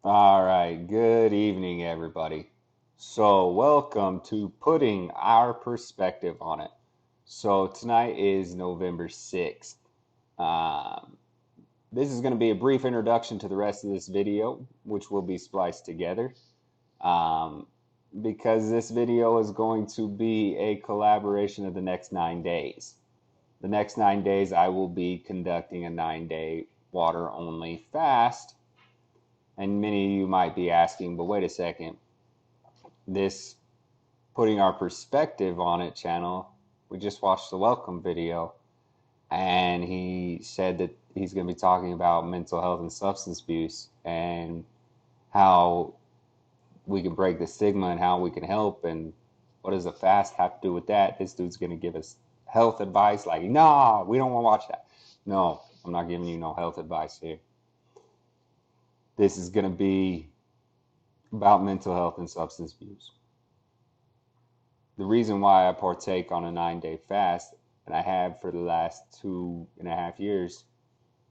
All right, good evening, everybody. So, welcome to Putting Our Perspective on It. So, tonight is November 6th. Um, this is going to be a brief introduction to the rest of this video, which will be spliced together. Um, because this video is going to be a collaboration of the next 9 days. The next 9 days, I will be conducting a 9-day water only fast. And many of you might be asking, but wait a second, this Putting Our Perspective on It channel, we just watched the welcome video, and he said that he's going to be talking about mental health and substance abuse and how we can break the stigma and how we can help. And what does a fast have to do with that? This dude's going to give us health advice like, nah, we don't want to watch that. No, I'm not giving you no health advice here. This is going to be about mental health and substance abuse. The reason why I partake on a 9-day fast, and I have for the last 2.5 years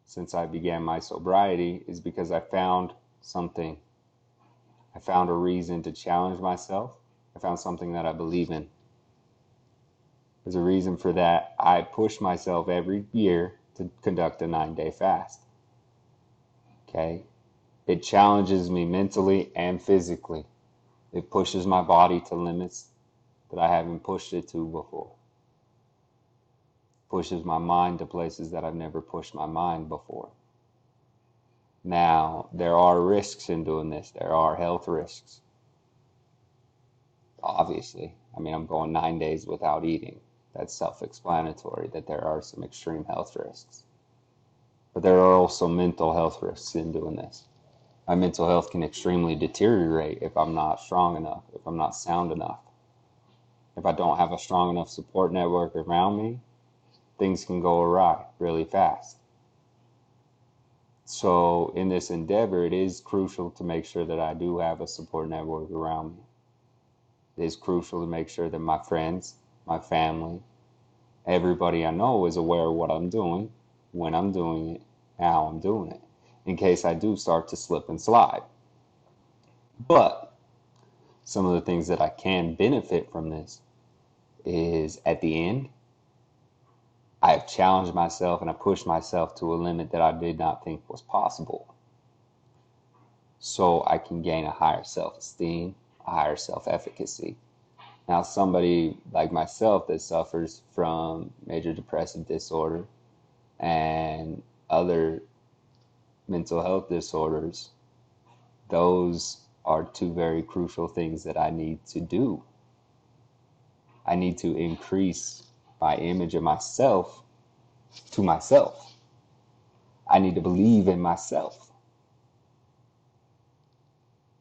since I began my sobriety, is because I found something. I found a reason to challenge myself. I found something that I believe in. There's a reason for that. I push myself every year to conduct a 9-day fast. Okay? It challenges me mentally and physically. It pushes my body to limits that I haven't pushed it to before. Pushes my mind to places that I've never pushed my mind before. Now, there are risks in doing this. There are health risks. Obviously. I mean, I'm going 9 days without eating. That's self-explanatory that there are some extreme health risks. But there are also mental health risks in doing this. My mental health can extremely deteriorate if I'm not strong enough, if I'm not sound enough. If I don't have a strong enough support network around me, things can go awry really fast. So in this endeavor, it is crucial to make sure that I do have a support network around me. It is crucial to make sure that my friends, my family, everybody I know is aware of what I'm doing, when I'm doing it, how I'm doing it, in case I do start to slip and slide. But some of the things that I can benefit from this is at the end, I've challenged myself and I pushed myself to a limit that I did not think was possible. So I can gain a higher self-esteem, a higher self-efficacy. Now, somebody like myself that suffers from major depressive disorder and other mental health disorders, those are two very crucial things that I need to do. I need to increase my image of myself to myself. I need to believe in myself.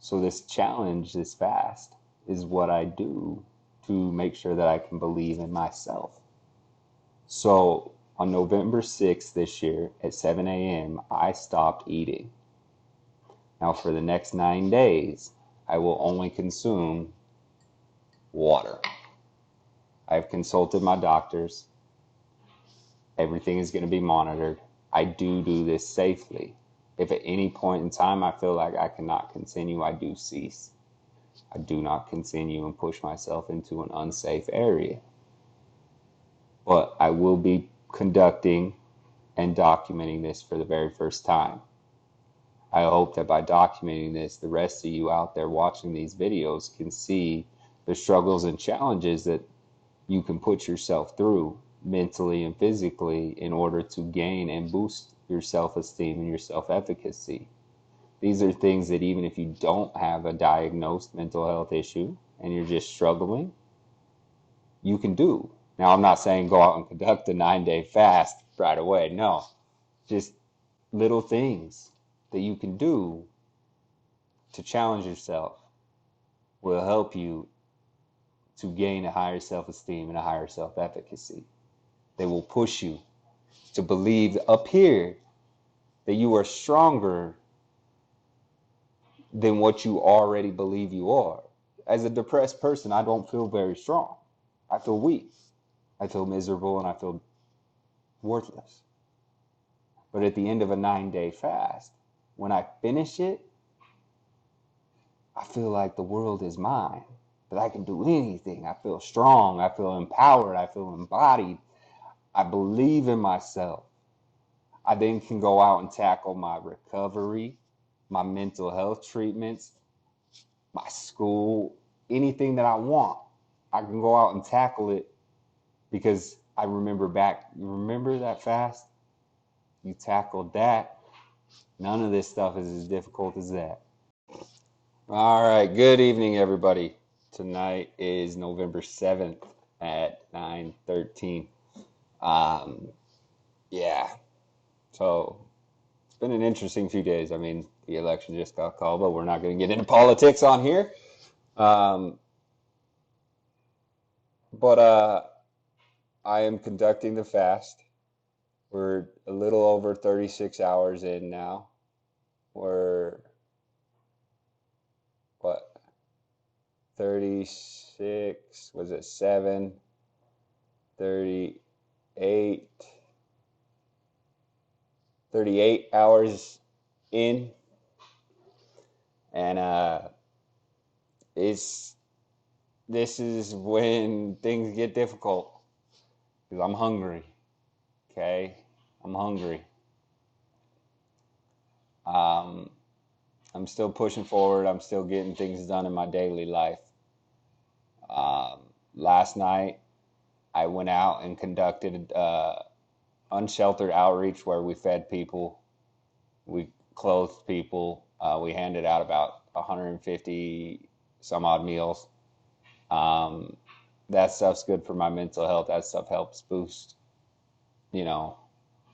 So this challenge, this fast, is what I do to make sure that I can believe in myself. So on November 6th this year at 7 a.m., I stopped eating. Now for the next 9 days, I will only consume water. I've consulted my doctors. Everything is going to be monitored. I do this safely. If at any point in time I feel like I cannot continue, I do cease. I do not continue and push myself into an unsafe area. But I will be conducting and documenting this for the very first time. I hope that by documenting this, the rest of you out there watching these videos can see the struggles and challenges that you can put yourself through mentally and physically in order to gain and boost your self-esteem and your self-efficacy. These are things that even if you don't have a diagnosed mental health issue and you're just struggling, you can do. Now, I'm not saying go out and conduct a 9-day fast right away. No, just little things that you can do to challenge yourself will help you to gain a higher self-esteem and a higher self-efficacy. They will push you to believe up here that you are stronger than what you already believe you are. As a depressed person, I don't feel very strong. I feel weak. I feel miserable and I feel worthless. But at the end of a 9-day fast, when I finish it, I feel like the world is mine, that I can do anything. I feel strong. I feel empowered. I feel embodied. I believe in myself. I then can go out and tackle my recovery, my mental health treatments, my school, anything that I want. I can go out and tackle it because I remember back. You remember that fast? You tackled that. None of this stuff is as difficult as that. All right, good evening, everybody. Tonight is November 7th at 9:13. Um, yeah, so it's been an interesting few days. I mean, the election just got called, but we're not going to get into politics on here. Um, but I am conducting the fast. We're a little over 36 hours in now. We're, what, 36, was it 7, 38, 38 hours in. And it's this is when things get difficult because I'm hungry. Okay, I'm hungry. Um, I'm still pushing forward. I'm still getting things done in my daily life. Um, Last night, I went out and conducted unsheltered outreach where we fed people, we clothed people, we handed out about 150 some odd meals. Um, that stuff's good for my mental health. That stuff helps boost, you know,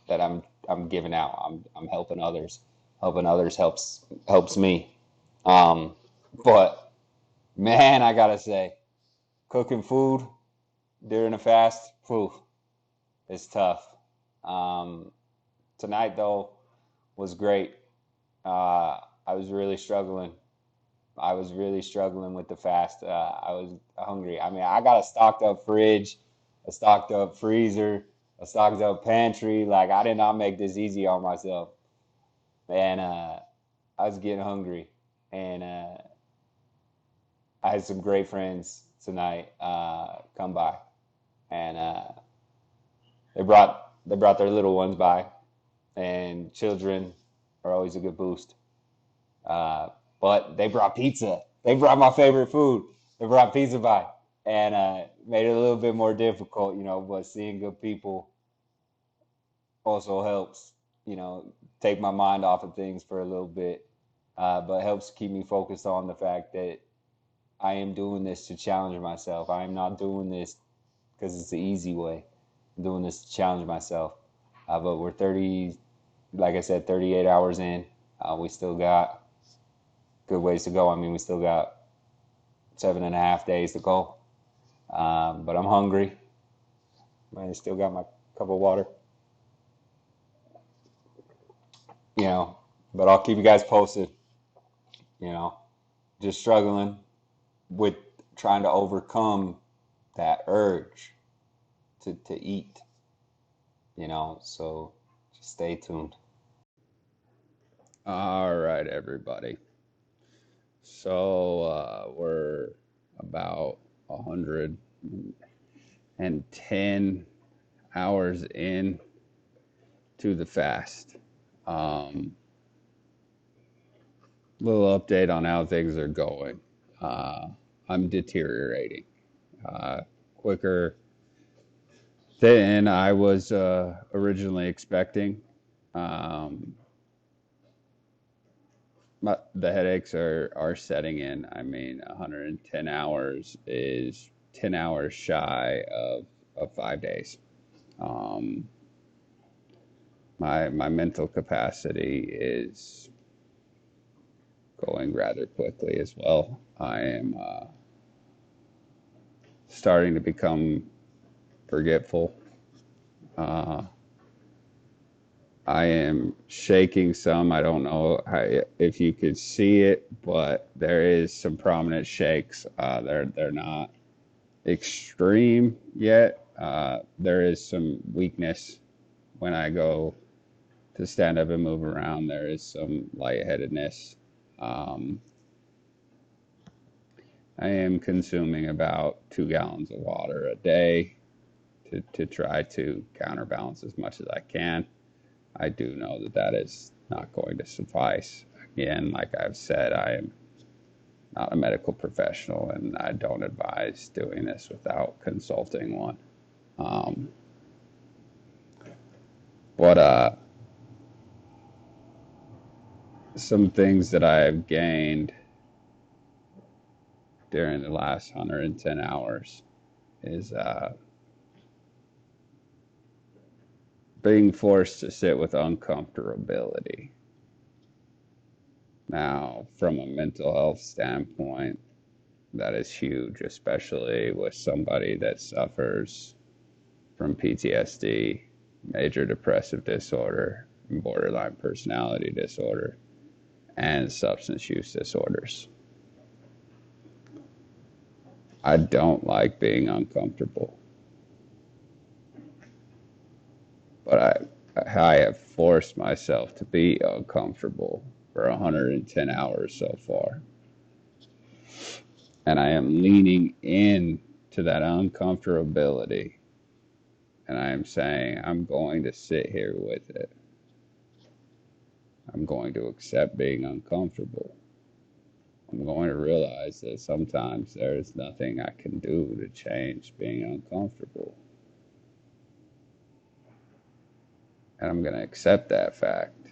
that I'm giving out. I'm helping others. Helping others helps me. Um, but man, I gotta say, cooking food during a fast, whew, it's tough. Um, Tonight though was great. I was really struggling. I was really struggling with the fast. I was hungry. I mean, I got a stocked up fridge, a stocked up freezer, a stocked up pantry. Like I did not make this easy on myself, and I was getting hungry. And I had some great friends tonight come by, and they brought their little ones by, and children are always a good boost. Uh, but they brought pizza. They brought my favorite food. They brought pizza by, and made it a little bit more difficult, But seeing good people also helps, take my mind off of things for a little bit. But helps keep me focused on the fact that I am doing this to challenge myself. I am not doing this because it's the easy way. I'm doing this to challenge myself. But we're 30, like I said, 38 hours in. We still got good ways to go. I mean, we still got 7.5 days to go. But I'm hungry. I still got my cup of water, you know. But I'll keep you guys posted, you know. Just struggling with trying to overcome that urge to eat, So just stay tuned. All right, everybody. So we're about 110 hours in to the fast. Little update on how things are going. Uh, I'm deteriorating quicker than I was originally expecting. Um, the headaches are setting in. I mean, 110 hours is 10 hours shy of 5 days. Um, my mental capacity is going rather quickly as well. I am starting to become forgetful. Uh, I am shaking some. I don't know if you could see it, but there is some prominent shakes. They're not extreme yet. There is some weakness when I go to stand up and move around. There is some lightheadedness. Um, I am consuming about 2 gallons of water a day to try to counterbalance as much as I can. I do know that that is not going to suffice. Again, like I've said, I am not a medical professional and I don't advise doing this without consulting one. Um, but some things that I've gained during the last 110 hours is being forced to sit with uncomfortability. Now, from a mental health standpoint, that is huge, especially with somebody that suffers from PTSD, major depressive disorder, borderline personality disorder, and substance use disorders. I don't like being uncomfortable, but I have forced myself to be uncomfortable for 110 hours so far. And I am leaning in to that uncomfortability. And I am saying, I'm going to sit here with it. I'm going to accept being uncomfortable. I'm going to realize that sometimes there is nothing I can do to change being uncomfortable. And I'm going to accept that fact.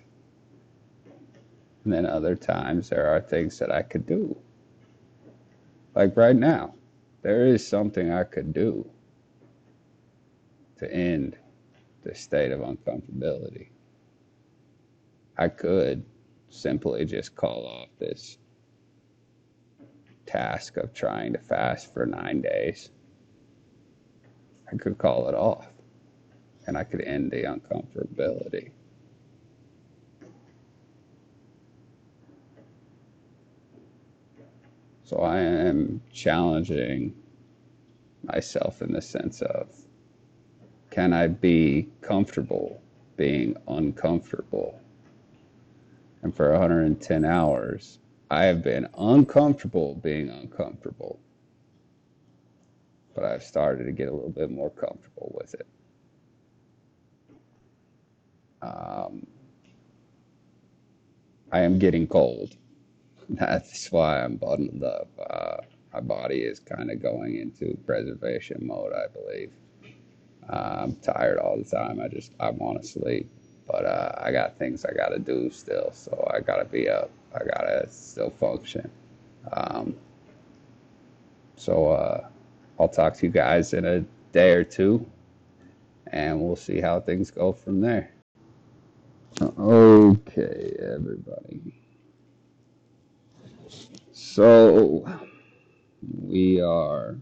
And then other times there are things that I could do. Like right now, there is something I could do to end this state of uncomfortability. I could simply just call off this task of trying to fast for 9 days. I could call it off and I could end the uncomfortability. So I am challenging myself in the sense of, can I be comfortable being uncomfortable? And for 110 hours, I have been uncomfortable being uncomfortable, but I've started to get a little bit more comfortable with it. Um, I am getting cold. That's why I'm bundled up. My body is kind of going into preservation mode, I believe. I'm tired all the time. I want to sleep, but I got things I got to do still, so I got to be up. I got to still function. Um, so I'll talk to you guys in a day or two, and we'll see how things go from there. Okay, everybody. So we are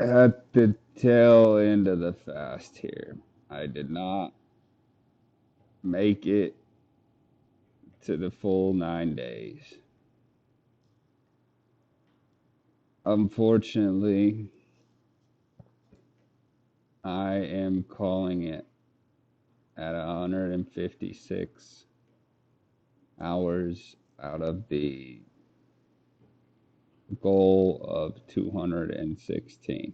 at the tail end of the fast here. I did not make it to the full 9 days. Unfortunately, I am calling it at 156 hours out of the goal of 216.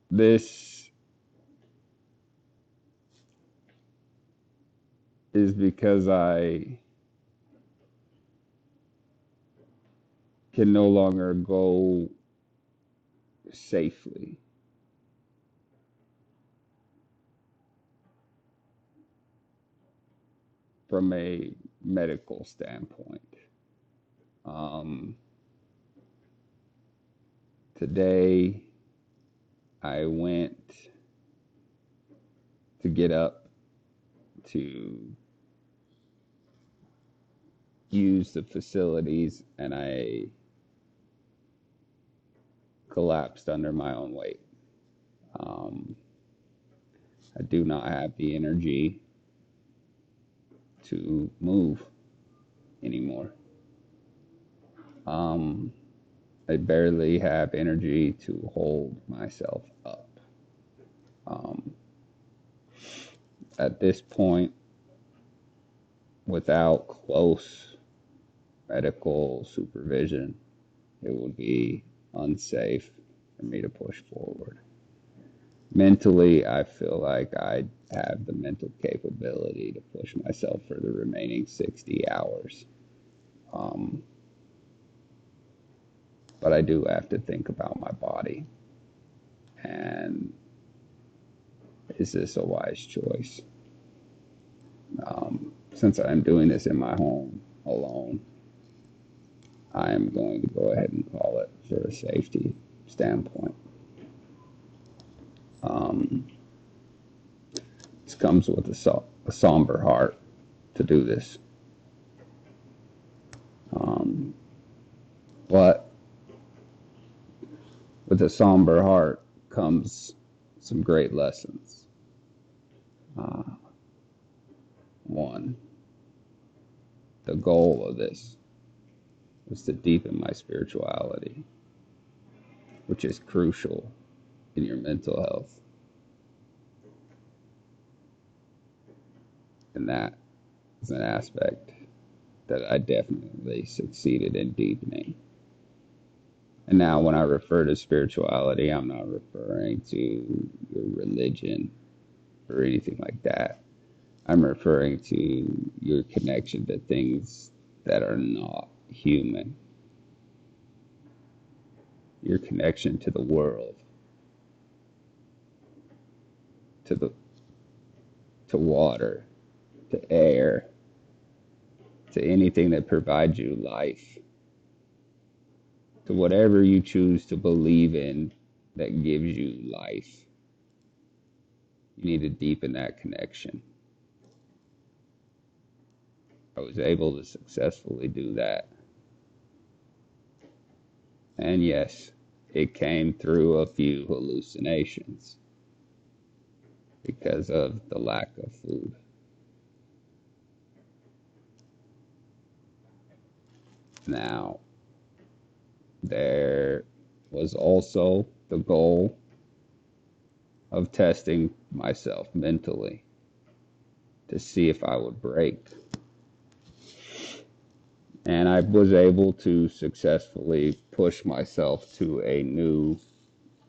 This is because I can no longer go safely from a medical standpoint. Um, Today, I went to get up to use the facilities and I collapsed under my own weight. Um, I do not have the energy to move anymore. Um, I barely have energy to hold myself up. Um, at this point, without close medical supervision, it would be unsafe for me to push forward. Mentally, I feel like I have the mental capability to push myself for the remaining 60 hours. Um, but I do have to think about my body. And is this a wise choice? Since I'm doing this in my home alone, I am going to go ahead and call it for a safety standpoint. This comes with a somber heart to do this. But with a somber heart comes some great lessons. One, the goal of this was to deepen my spirituality, which is crucial in your mental health. And that is an aspect that I definitely succeeded in deepening. And now when I refer to spirituality, I'm not referring to your religion or anything like that. I'm referring to your connection to things that are not human. Your connection to the world, to water, to air, to anything that provides you life, to whatever you choose to believe in that gives you life. You need to deepen that connection. I was able to successfully do that. And yes, it came through a few hallucinations because of the lack of food. Now, there was also the goal of testing myself mentally to see if I would break. And I was able to successfully push myself to a new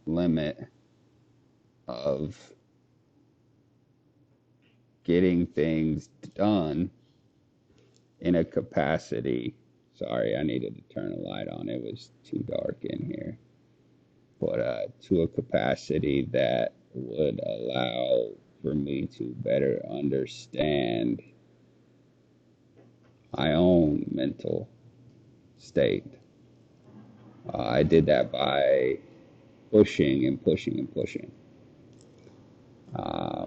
limit of getting things done in a capacity. Sorry, I needed to turn a light on. It was too dark in here. But to a capacity that would allow for me to better understand my own mental state. I did that by pushing and pushing and pushing.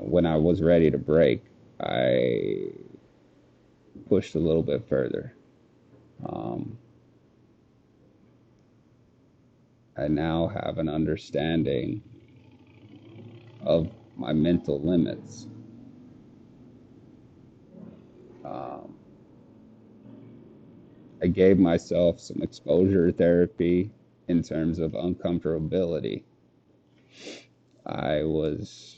When I was ready to break, I pushed a little bit further. I now have an understanding of my mental limits. I gave myself some exposure therapy in terms of uncomfortability. I was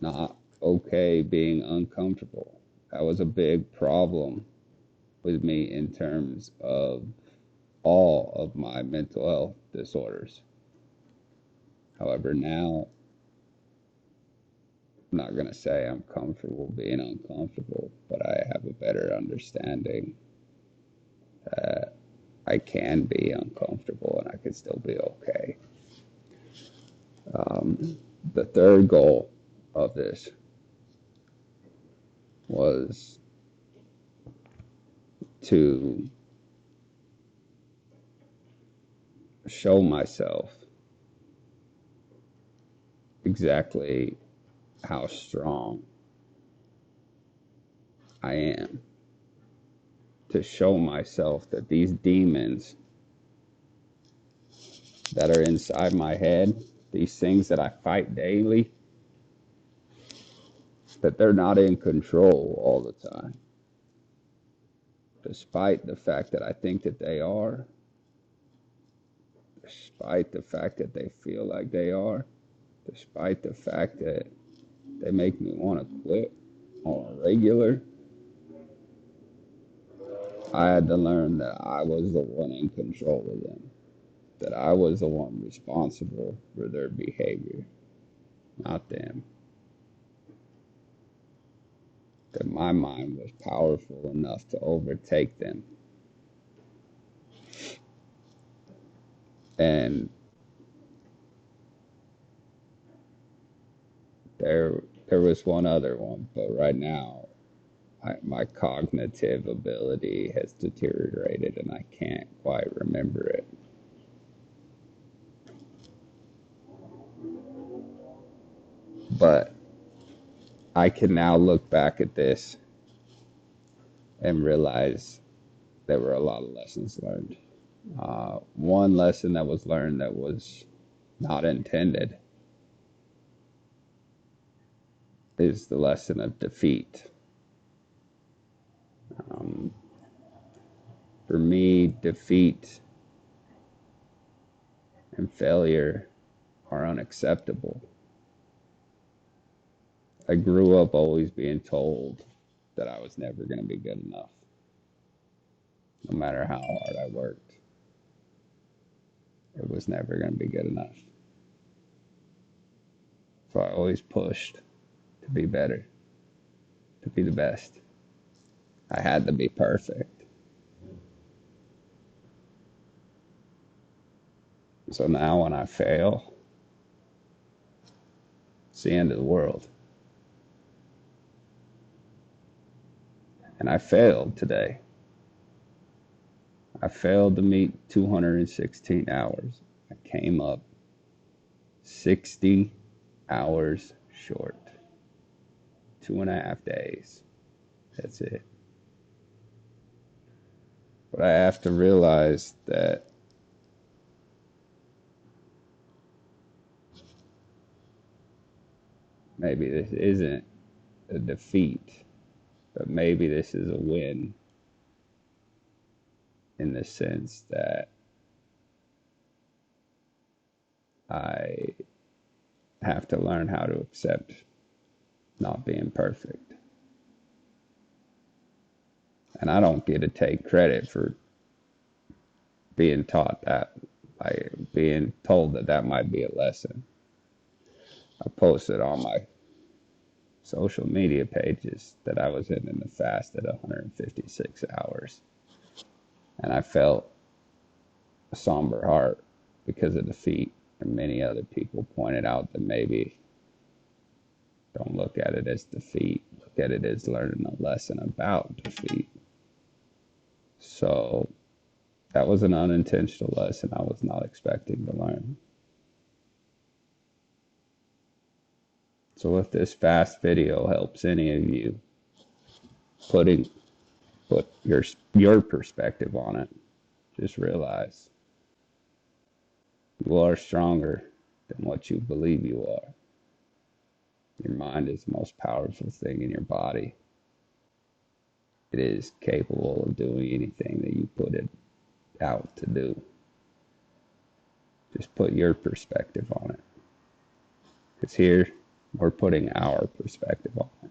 not okay being uncomfortable. That was a big problem with me in terms of all of my mental health disorders. However, now I'm not going to say I'm comfortable being uncomfortable, but I have a better understanding that I can be uncomfortable and I can still be okay. The third goal of this was to show myself exactly how strong I am, to show myself that these demons that are inside my head, these things that I fight daily, that they're not in control all the time. Despite the fact that I think that they are, despite the fact that they feel like they are, despite the fact that they make me want to quit on a regular, I had to learn that I was the one in control of them, that I was the one responsible for their behavior, not them. That my mind was powerful enough to overtake them. And there was one other one, but right now my cognitive ability has deteriorated and I can't quite remember it. But I can now look back at this and realize there were a lot of lessons learned. One lesson that was learned that was not intended is the lesson of defeat. Um, for me, defeat and failure are unacceptable. I grew up always being told that I was never going to be good enough, no matter how hard I worked. It was never going to be good enough. So I always pushed to be better, to be the best. I had to be perfect. So now when I fail, it's the end of the world. And I failed today. I failed to meet 216 hours. I came up 60 hours short. 2.5 days. That's it. But I have to realize that maybe this isn't a defeat, but maybe this is a win in the sense that I have to learn how to accept not being perfect. And I don't get to take credit for being taught that, like being told that that might be a lesson. I posted on my social media pages that I was in the fast at 156 hours. And I felt a somber heart because of defeat. And many other people pointed out that maybe don't look at it as defeat, look at it as learning a lesson about defeat. So that was an unintentional lesson I was not expecting to learn. So if this fast video helps any of you put your perspective on it, just realize you are stronger than what you believe you are. Your mind is the most powerful thing in your body. It is capable of doing anything that you put it out to do. Just put your perspective on it. Because here, we're putting our perspective on it.